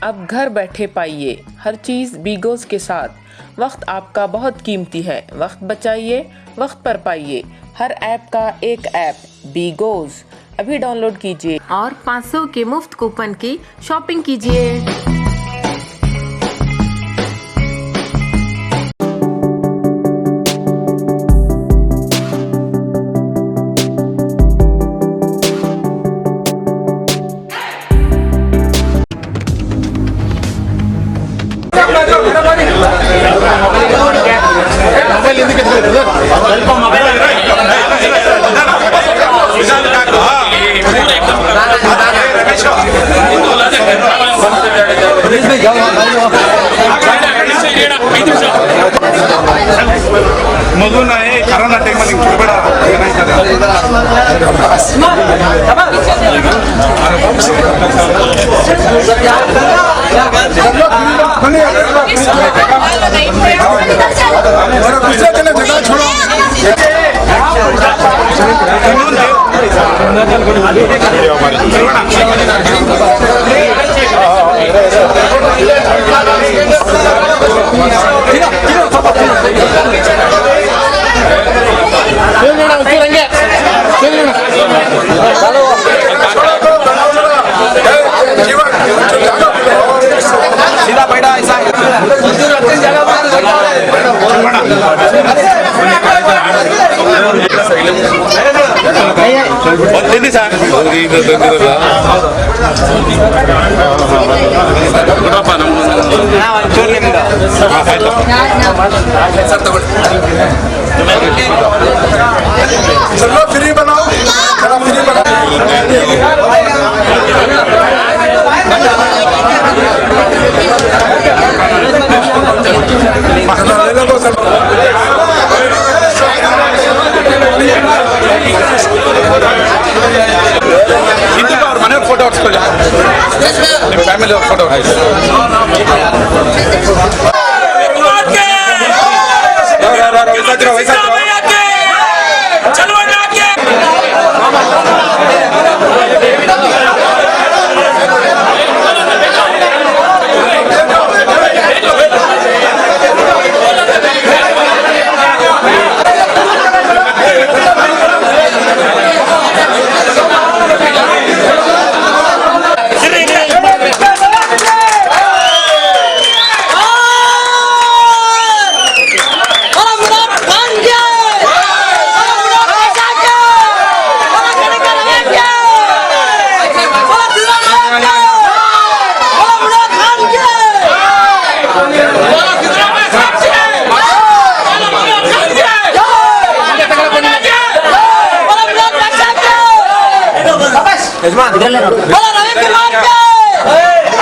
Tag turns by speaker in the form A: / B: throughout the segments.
A: अब घर बैठे पाइए हर चीज़ बीगोज़ के साथ। वक्त आपका बहुत कीमती है, वक्त बचाइए, वक्त पर पाइए। हर ऐप का एक ऐप बीगोज़ अभी डाउनलोड कीजिए और 500 के मुफ्त कूपन की शॉपिंग कीजिए।
B: मधून आहे करोना टाइम मध्ये खेळबडा सीधा बैठा ऐसा चलो फ्री बनाओ, फ्री बनाओ। मने फोटो फैमिली फोटो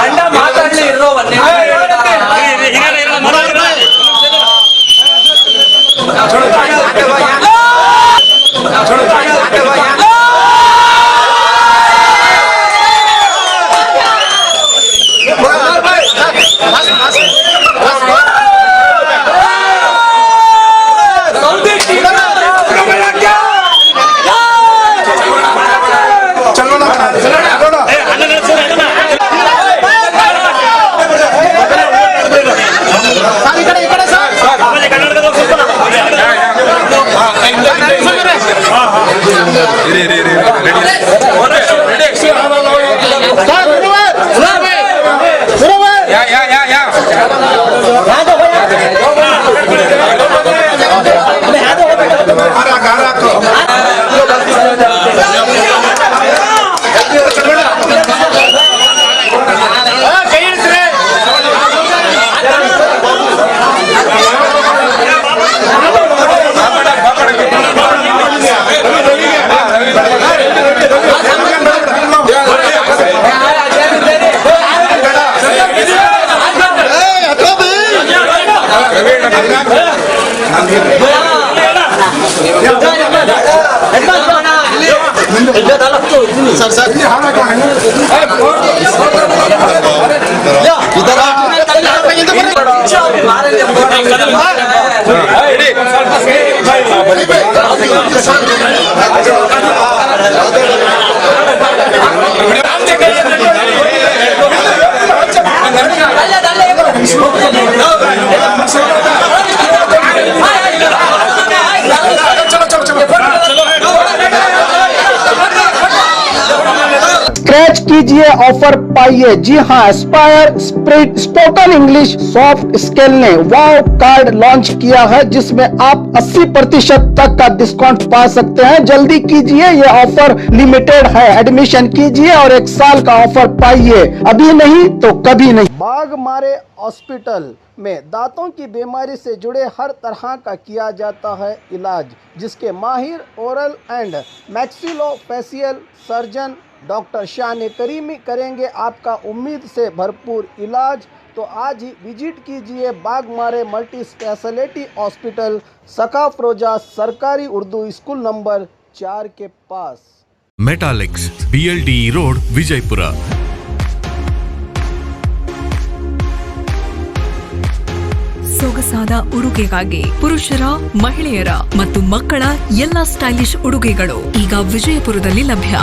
B: अंडा माताडली इरो बन्ने
C: कीजिए, ऑफर पाइए। जी हाँ, Aspire spirit spoken English soft skill ने वाव कार्ड लॉन्च किया है, जिसमें आप 80% तक का डिस्काउंट पा सकते हैं। जल्दी कीजिए, ये ऑफर लिमिटेड है। एडमिशन कीजिए और 1 साल का ऑफर पाइए, अभी नहीं तो कभी नहीं। बाघमारे हॉस्पिटल में दांतों की बीमारी से जुड़े हर तरह का किया जाता है इलाज, जिसके माहिर oral and maxillofacial surgeon doctor शान करीमी करेंगे आपका उम्मीद से भरपूर इलाज। तो आज ही विजिट कीजिए बाघमारे मल्टी स्पेशलिटी हॉस्पिटल, सकाफरोजा सरकारी उर्दू स्कूल नंबर 4 के पास।
D: Metallics BLD road Vijayapura.
E: ಸೊಗಸಾದ ಉಡುಗೆಗಾಗಿ ಪುರುಷರ, ಮಹಿಳೆಯರ ಮತ್ತು ಮಕ್ಕಳ ಎಲ್ಲ ಸ್ಟೈಲಿಶ್ ಉಡುಗೆಗಳು ಈಗ ವಿಜಯಪುರದಲ್ಲಿ ಲಭ್ಯ.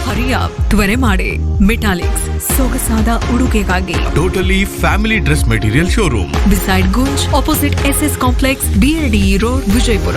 E: ಹರಿಯಾಪ್ ತ್ವರೆ ಮಾಡಿ. ಮೆಟಾಲಿಕ್ಸ್ ಸೊಗಸಾದ ಉಡುಗೆಗಾಗಿ
D: totally family dress material showroom
E: beside Gunj, opposite SS complex, BLD road Vijayapura.